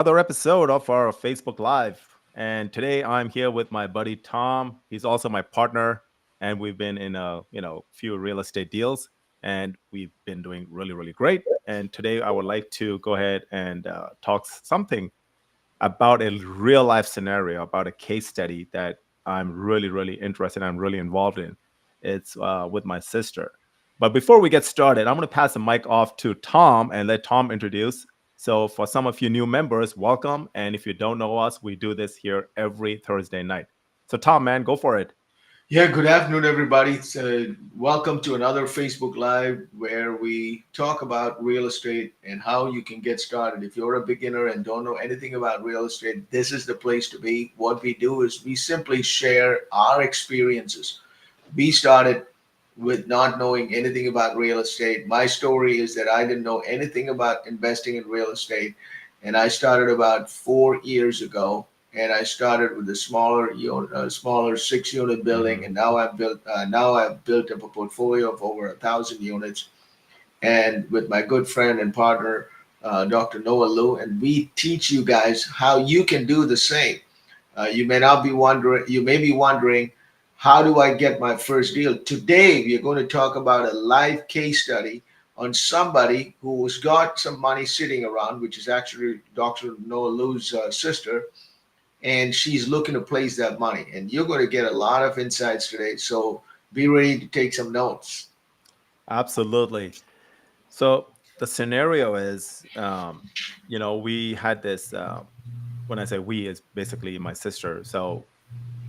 another episode of our Facebook Live. And today I'm here with my buddy Tom. He's also my partner, and we've been in a few real estate deals, and we've been doing really really great. And today I would like to go ahead and talk something about a real life scenario, about a case study that I'm really really interested. I'm really involved in. It's with my sister. But before we get started, I'm going to pass the mic off to Tom and let Tom introduce. So, for some of you new members, welcome. And if you don't know us, we do this here every Thursday night. So, Tom, man, go for it. Yeah, good afternoon, everybody. Welcome to another Facebook Live where we talk about real estate and how you can get started. If you're a beginner and don't know anything about real estate, this is the place to be. What we do is we simply share our experiences. We started with not knowing anything about real estate. My story is that I didn't know anything about investing in real estate, and I started about 4 years ago. And I started with a smaller 6 unit building, Hmm. and now I've built up a portfolio of over 1,000 units. And with my good friend and partner, Dr. Noah Liu, and we teach you guys how you can do the same. You may be wondering, how do I get my first deal? Today, we are going to talk about a live case study on somebody who's got some money sitting around, which is actually Dr. Noah Liu's sister, and she's looking to place that money. And you're going to get a lot of insights today. So be ready to take some notes. Absolutely. So, the scenario is, we had this. When I say we, is basically my sister. So,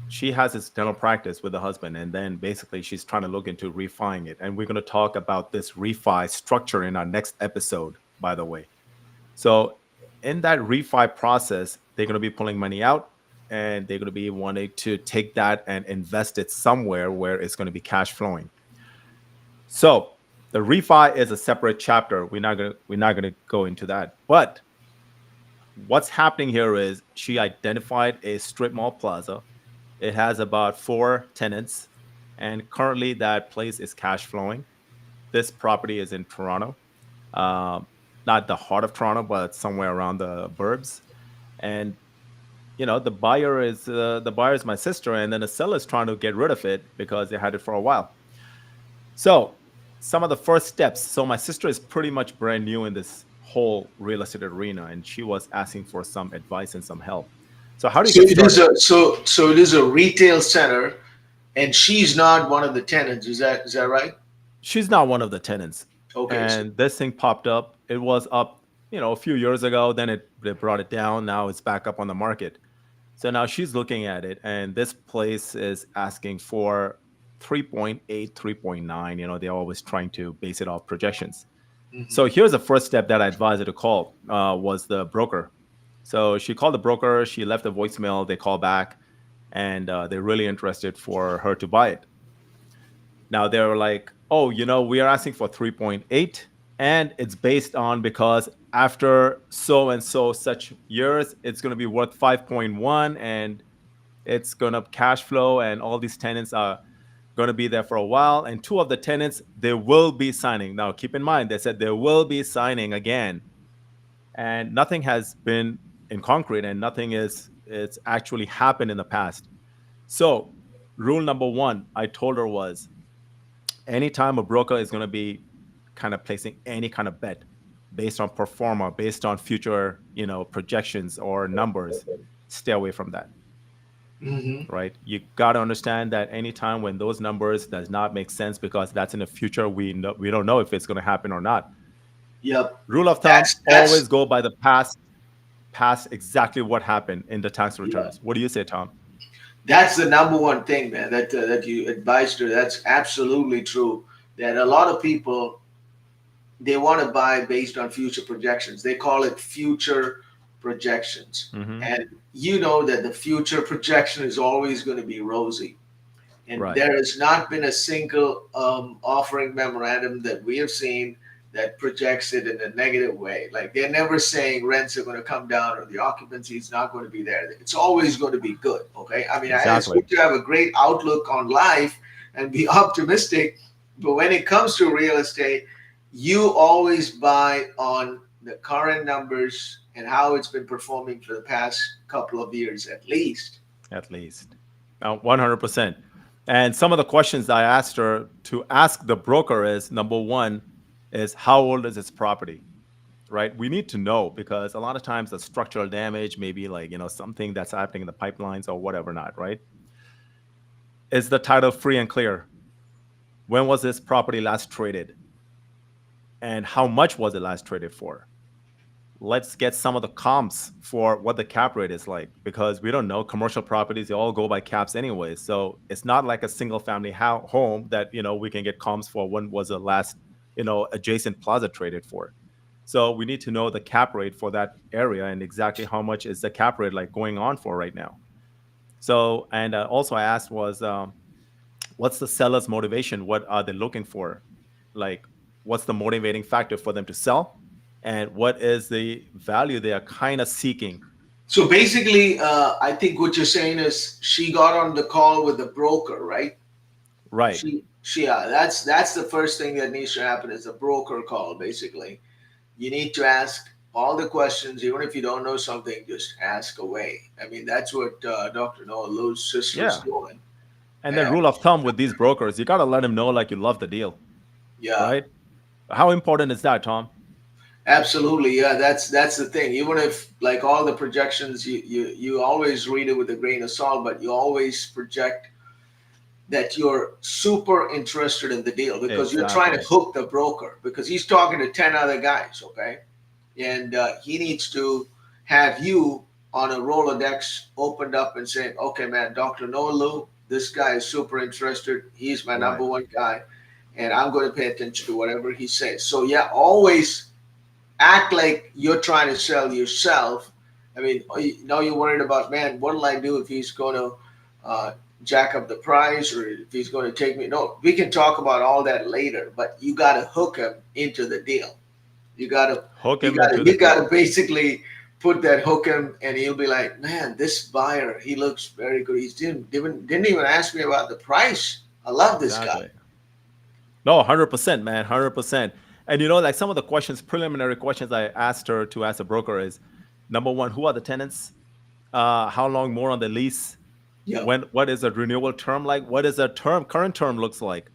she has this dental practice with the husband, and then basically she's trying to look into refining it. And we're going to talk about this refi structure in our next episode, by the way. So in that refi process, they're going to be pulling money out, and they're going to be wanting to take that and invest it somewhere where it's going to be cash flowing. So the refi is a separate chapter. We're not going to go into that. But what's happening here is she identified a strip mall plaza. It has about four tenants, and currently that place is cash flowing. This property is in Toronto, um, not the heart of Toronto, but somewhere around the burbs. And the buyer is my sister, and then the seller is trying to get rid of it because they had it for a while. So some of the first steps. So my sister is pretty much brand new in this whole real estate arena, and she was asking for some advice and some help. So how do you So get it is started? a retail center, and she's not one of the tenants. Is that right? She's not one of the tenants, Okay. So and this thing popped up. It was up, a few years ago. Then they brought it down. Now it's back up on the market. So now she's looking at it, and this place is asking for 3.8, 3.9. They're always trying to base it off projections. So mhm. here's the first step that I advised her to call, was the broker. So she called the broker. She left a voicemail. They call back, and they're really interested for her to buy it. Now they're like, oh, we are asking for 3.8, and it's based on because after so and so such years, it's going to be worth 5.1, and it's going to cash flow, and all these tenants are going to be there for a while. And two of the tenants, they will be signing. Now, keep in mind, they said they will be signing again, and nothing has been in concrete, and nothing is it's actually happened in the past. So, rule number one, I told her was anytime a broker is going to be kind of placing any kind of bet based on performer, based on future, projections or numbers, stay away from that. Hmm. Right? You got to understand that anytime when those numbers does not make sense because that's in the future, we don't know if it's going to happen or not. Yep. Rule of thumb: That's always go by the past exactly what happened in the tax yeah. returns. What do you say, Tom? That's the number one thing, man. That you advised her. That's absolutely true. That a lot of people, they want to buy based on future projections. They call it future projections. Hmm. And you know that the future projection is always going to be rosy. And Right. there has not been a single offering memorandum that we have seen that projects it in a negative way. Like they're never saying rents are going to come down or the occupancy is not going to be there. It's always going to be good. Okay. I mean, it's Exactly. good to have a great outlook on life and be optimistic. But when it comes to real estate, you always buy on the current numbers and how it's been performing for the past couple of years at least. At least. 100%. And some of the questions I asked her to ask the broker is number one is how old is its property? Right? We need to know because a lot of times the structural damage, maybe like, something that's happening in the pipelines or whatever not, right? Is the title free and clear? When was this property last traded? And how much was it last traded for? Let's get some of the comps for what the cap rate is like because we don't know commercial properties, they all go by caps anyway. So it's not like a single family home that we can get comps for when was the last adjacent plaza traded for. So we need to know the cap rate for that area and exactly how much is the cap rate like going on for right now. So and also I asked was what's the seller's motivation? What are they looking for? Like what's the motivating factor for them to sell? And what is the value they are kind of seeking? So basically, I think what you're saying is she got on the call with the broker, right? Right. That's the first thing that needs to happen is a broker call. Basically, you need to ask all the questions, even if you don't know something, just ask away. I mean, that's what Dr. Noah Lou's sister is Yeah. doing. And then rule of thumb with these brokers, you got to let them know like you love the deal. Yeah. Right. How important is that, Tom? Absolutely, yeah. That's the thing. Even if like all the projections, you always read it with a grain of salt, but you always project that you're super interested in the deal because you're trying to hook the broker because he's talking to 10 other guys, okay? And he needs to have you on a Rolodex opened up and saying, okay, man, Dr. Noah Lou, this guy is super interested. He's my number one guy, and I'm going to pay attention to whatever he says. So, yeah, always act like you're trying to sell yourself. I mean, now you're worried about, man, what'll I do if he's going to jack up the price or if he's going to take me? No, we can talk about all that later, but you got to hook him into the deal. You got to hook him. You got to basically put that hook him, and he'll be like, man, this buyer, he looks very good. He didn't even ask me about the price. I love this guy. No, 100%, man, 100%. And like some of the questions, preliminary questions I asked her to ask a broker is, number one, who are the tenants? How long more on the lease? Yeah. What is the renewal term like? What is the current term looks like?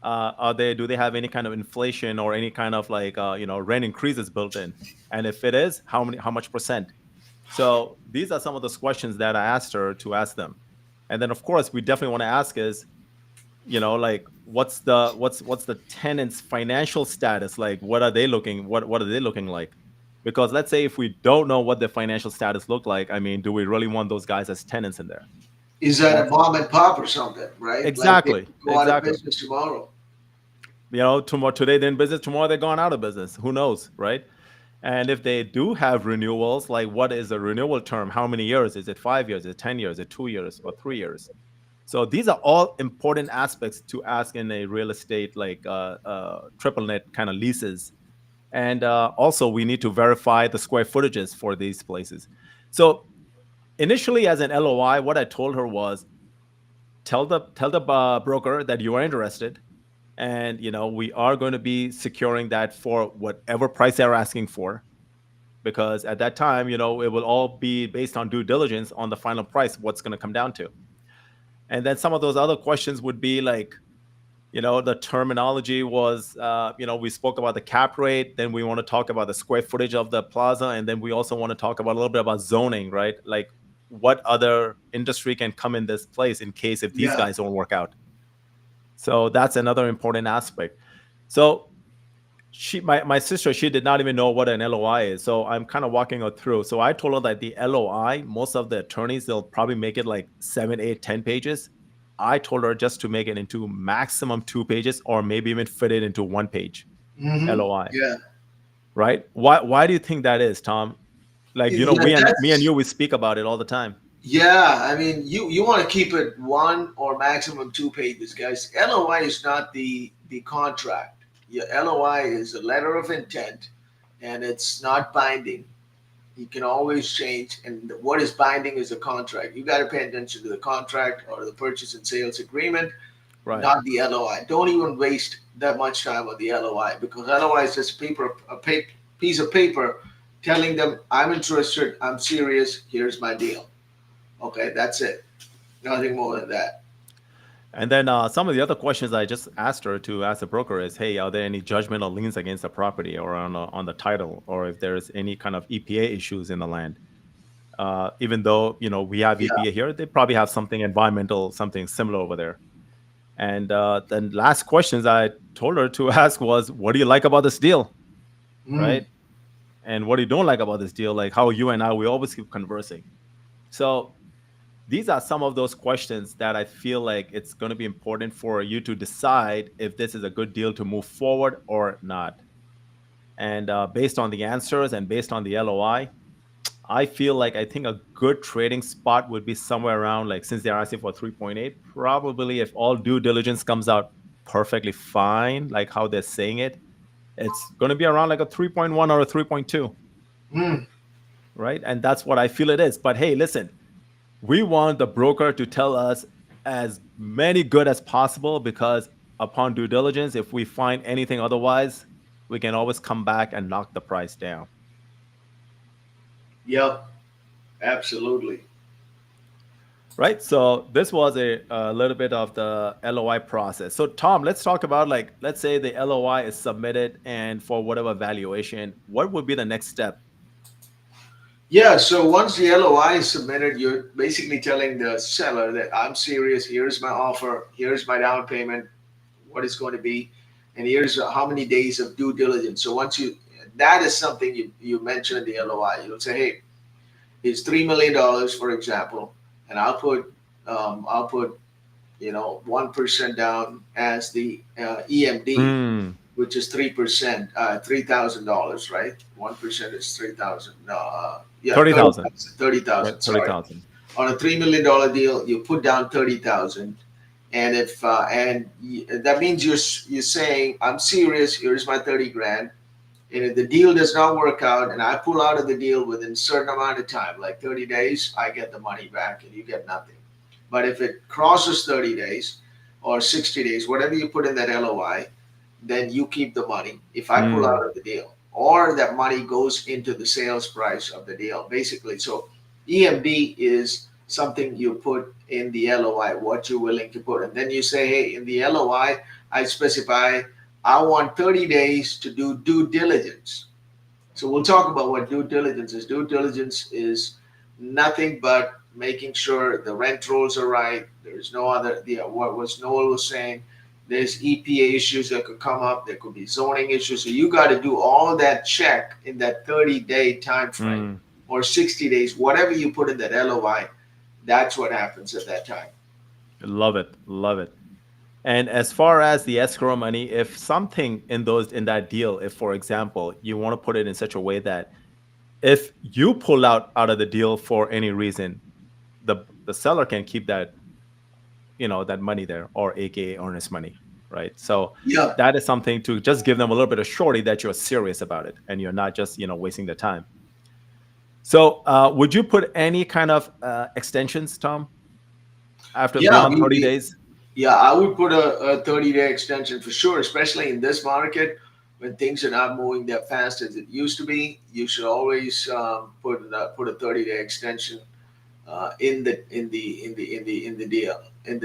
Do they have any kind of inflation or any kind of like rent increases built in? And if it is, how much percent? So these are some of those questions that I asked her to ask them. And then of course we definitely want to ask is, like what's the tenant's financial status like? What are they looking like? Because let's say if we don't know what their financial status look like, I mean, do we really want those guys as tenants in there? Is that a mom and pop or something, right? Exactly. Like they go out of business tomorrow. Today they're in business, tomorrow they're gone out of business. Who knows, right? And if they do have renewals, like what is the renewal term? How many years? Is it 5 years? Is it 10 years? Is it 2 years or 3 years? So these are all important aspects to ask in a real estate like triple net kind of leases. And also we need to verify the square footages for these places. So initially as an LOI, what I told her was tell the broker that you are interested. And, we are going to be securing that for whatever price they're asking for. Because at that time, it will all be based on due diligence on the final price, what's going to come down to. And then some of those other questions would be like, the terminology was, we spoke about the cap rate. Then we want to talk about the square footage of the plaza. And then we also want to talk about a little bit about zoning, right? Like what other industry can come in this place in case if these guys don't work out. So that's another important aspect. So my sister, she did not even know what an LOI is. So I'm kind of walking her through. So I told her that the LOI, most of the attorneys, they'll probably make it like 7, 8, 10 pages. I told her just to make it into maximum 2 pages or maybe even fit it into 1 page LOI. Yeah. Right? Why do you think that is, Tom? Like, me and you, we speak about it all the time. Yeah, I mean, you want to keep it 1 or maximum 2 pages, guys. LOI is not the contract. Your LOI is a letter of intent, and it's not binding. You can always change, and what is binding is a contract. You got to pay attention to the contract or the purchase and sales agreement, not the LOI. Don't even waste that much time on the LOI because LOI is just piece of paper telling them, I'm interested, I'm serious, here's my deal. Okay, that's it. Nothing more than that. And then some of the other questions I just asked her to ask the broker is, hey, are there any judgment or liens against the property or on the title, or if there's any kind of EPA issues in the land? Even though we have Yeah. EPA here, they probably have something environmental, something similar over there. And then last questions I told her to ask was, what do you like about this deal, Mm. right? And what do you don't like about this deal? Like how you and I, we always keep conversing. So these are some of those questions that I feel like it's going to be important for you to decide if this is a good deal to move forward or not. And based on the answers and based on the LOI, I feel like I think a good trading spot would be somewhere around, like, since they're asking for 3.8, probably if all due diligence comes out perfectly fine, like how they're saying it, it's going to be around like a 3.1 or a 3.2, Mm. right? And that's what I feel it is. But hey, listen, we want the broker to tell us as many good as possible, because upon due diligence, if we find anything otherwise, we can always come back and knock the price down. Yep. Absolutely. Right. So this was a little bit of the LOI process. So Tom, let's talk about, like, let's say the LOI is submitted and for whatever valuation, what would be the next step? Yeah, so once the LOI is submitted, you're basically telling the seller that I'm serious. Here's my offer. Here's my down payment, what it's going to be, and here's how many days of due diligence. So once that is something you mention in the LOI. You'll say, hey, it's $3 million, for example, and I'll put 1% down as the EMD, Mm, which is 3%, $3,000, right? 1% is 3,000. No, yeah, 30,000, 30,000. 30,000. right? Sorry. 30,000. On a $3 million deal, you put down 30,000, and that means you're saying I'm serious. Here's my 30 grand. And if the deal does not work out, and I pull out of the deal within a certain amount of time, like 30 days, I get the money back, and you get nothing. But if it crosses 30 days or 60 days, whatever you put in that LOI, then you keep the money if I pull Mm, out of the deal, or that money goes into the sales price of the deal, basically. So EMD is something you put in the LOI, what you're willing to put. And then you say, hey, in the LOI, I specify I want 30 days to do due diligence. So we'll talk about what due diligence is. Due diligence is nothing but making sure the rent rolls are right. There's no other. What was Noel was saying. There's EPA issues that could come up. There could be zoning issues. So you got to do all that check in that 30-day time frame mm. or 60 days, whatever you put in that LOI. That's what happens at that time. Love it. Love it. And as far as the escrow money, if something in that deal, if, for example, you want to put it in such a way that if you pull out of the deal for any reason, the seller can keep that money there, or aka earnest money, right? So Yeah. that is something to just give them a little bit of surety that you're serious about it and you're not just wasting the time. So would you put any kind of extensions, Tom, after Yeah. beyond 30 days? Yeah, I would put a 30-day extension for sure, especially in this market when things are not moving that fast as it used to be. You should always put a 30-day extension in the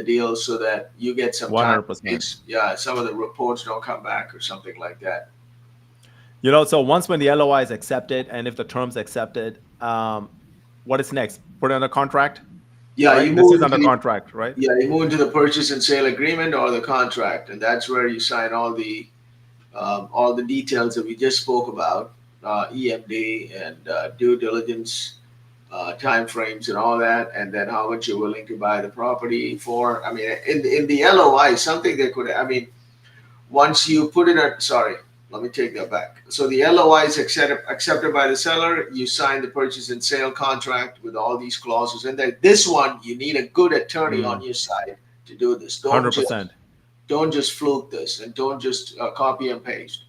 deal so that you get some time. 100%. Yeah, some of the reports don't come back or something like that. So once when the LOI is accepted and if the terms accepted, what is next? Put it under contract, Yeah, right? This is under contract, right? you move into the purchase and sale agreement or the contract, and that's where you sign all the details that we just spoke about, EMD and due diligence, time frames and all that, and then how much you're willing to buy the property for. I mean, in the LOI, something that could, I mean, once you put it on, sorry, let me take that back. So the LOI is accepted by the seller. You sign the purchase and sale contract with all these clauses, and then this one you need a good attorney on your side to do this. 100%. Don't just fluke this, and don't just copy and paste.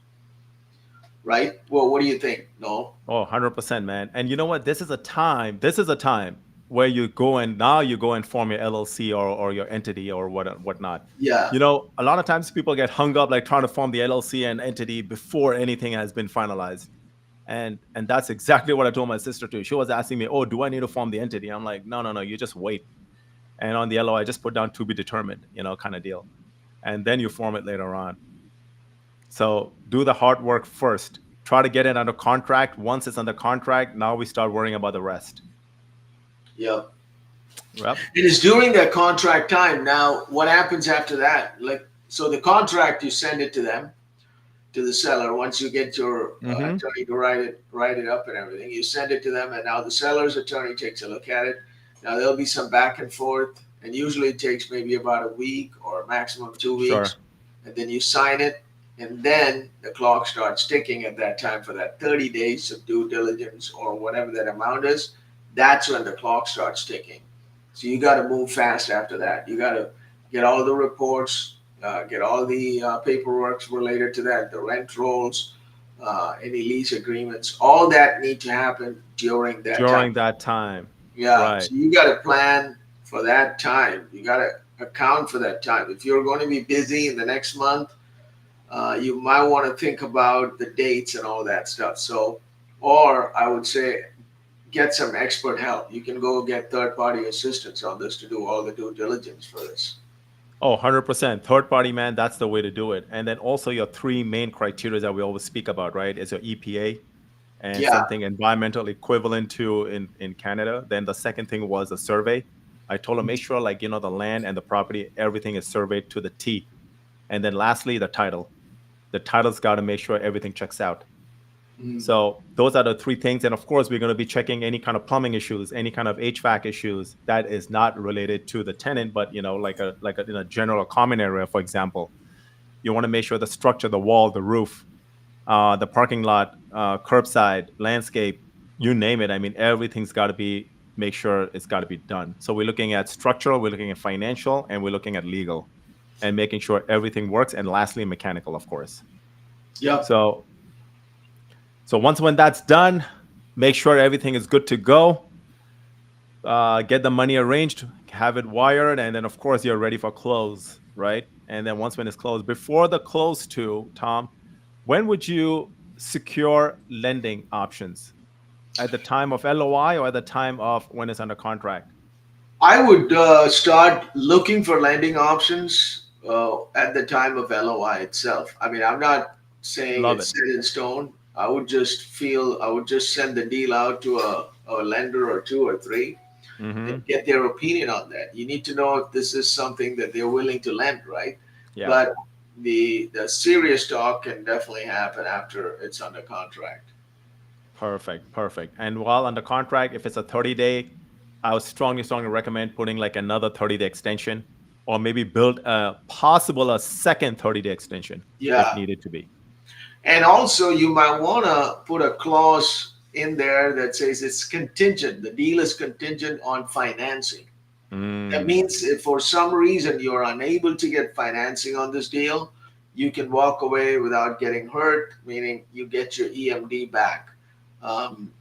Right? Well, what do you think? No. Oh, 100%, man. And you know what? This is a time where now you go and form your LLC or your entity or whatnot. Yeah. A lot of times people get hung up like trying to form the LLC and entity before anything has been finalized. And that's exactly what I told my sister too. She was asking me, "Oh, do I need to form the entity?" I'm like, "No, no, no. You just wait." And on the LOI, I just put down to be determined, kind of deal, and then you form it later on. So do the hard work first. Try to get it under contract. Once it's under contract, now we start worrying about the rest. Yep. Yep. It is during that contract time. Now, what happens after that? Like, so the contract, you send it to them, to the seller. Once you get your Mm-hmm. attorney to write it up and everything, you send it to them, and now the seller's attorney takes a look at it. Now there'll be some back and forth, and usually it takes maybe about a week or maximum 2 weeks, Sure. and then you sign it, and then the clock starts ticking at that time for that 30 days of due diligence or whatever that amount is. That's when the clock starts ticking. So you got to move fast after that. You got to get all the reports, get all the paperwork related to that, the rent rolls, any lease agreements, all that need to happen during that time. During that time. Yeah, Right. so you got to plan for that time. You got to account for that time. If you're going to be busy in the next month, you might want to think about the dates and all that stuff. So, or I would say, get some expert help. You can go get third-party assistance on this to do all the due diligence for this. Oh, 100%. Third party, man, that's the way to do it. And then also your three main criteria that we always speak about, right? Is your EPA and Yeah. something environmental equivalent to in Canada. Then the second thing was a survey. I told them, make sure like, the land and the property, everything is surveyed to the T. And then lastly, the title. The title's got to make sure everything checks out. Mm. So those are the three things. And of course, we're going to be checking any kind of plumbing issues, any kind of HVAC issues that is not related to the tenant, but like a in a general common area, for example. You want to make sure the structure, the wall, the roof, the parking lot, curbside, landscape, you name it. I mean, everything's got to be make sure it's got to be done. So we're looking at structural, we're looking at financial, and we're looking at legal, and making sure everything works. And lastly, mechanical, of course. Yep. So once when that's done, make sure everything is good to go. Get the money arranged, have it wired, and then of course you're ready for close, right? And then once when it's closed, before the close to Tom, when would you secure lending options? At the time of LOI or at the time of when it's under contract? I would start looking for lending options at the time of LOI itself. I mean, I'm not saying Love it's it. set in stone. I would just send the deal out to a lender or two or three and Mm-hmm. get their opinion on that. You need to know if this is something that they're willing to lend, right? Yeah. But the serious talk can definitely happen after it's under contract. Perfect. Perfect. And while under contract, if it's a 30-day, I would strongly, strongly recommend putting like another 30-day extension or maybe build a second 30-day extension if Yeah. needed to be. And also, you might want to put a clause in there that says it's contingent. The deal is contingent on financing. That Mm, means if for some reason you're unable to get financing on this deal, you can walk away without getting hurt, meaning you get your EMD back.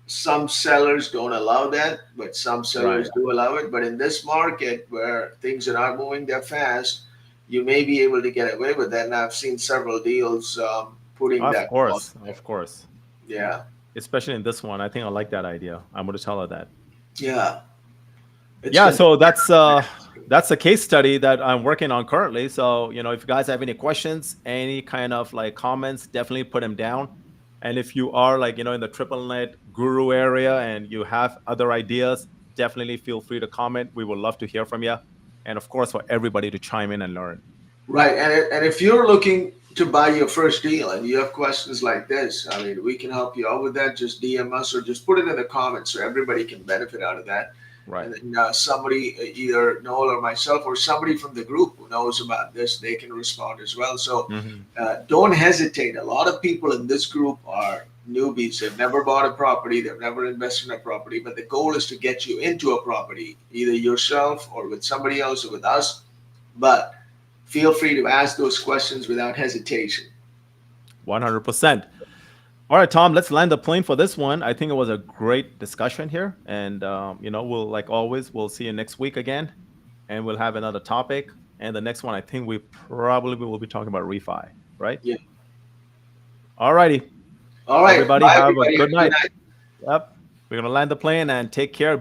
Some sellers don't allow that, but some right. sellers do allow it. But in this market where things are not moving that fast, you may be able to get away with that. And I've seen several deals putting Of that clause course. in Of there. course. Yeah, Especially in this one. I think I like that idea. I'm going to tell her that. yeah. It's Yeah, con- so that's a case study that I'm working on currently. So, if you guys have any questions, any kind of like comments, definitely put them down. And if you are like, in the triple net guru area and you have other ideas, definitely feel free to comment. We would love to hear from you. And of course, for everybody to chime in and learn. right. And if you're looking to buy your first deal and you have questions like this, I mean, we can help you out with that. Just DM us or just put it in the comments so everybody can benefit out of that. Right. And then somebody, either Noel or myself, or somebody from the group who knows about this, they can respond as well. So Hmm. don't hesitate. A lot of people in this group are newbies. They've never bought a property, they've never invested in a property, but the goal is to get you into a property, either yourself or with somebody else or with us. But feel free to ask those questions without hesitation. 100%. All right, Tom, let's land the plane for this one. I think it was a great discussion here. And, we'll, like always, we'll see you next week again. And we'll have another topic. And the next one, I think we probably will be talking about refi, right? Yeah. All righty. All right. Everybody Bye, have a everybody. Have good a good night. night. Yep. We're gonna land the plane and take care.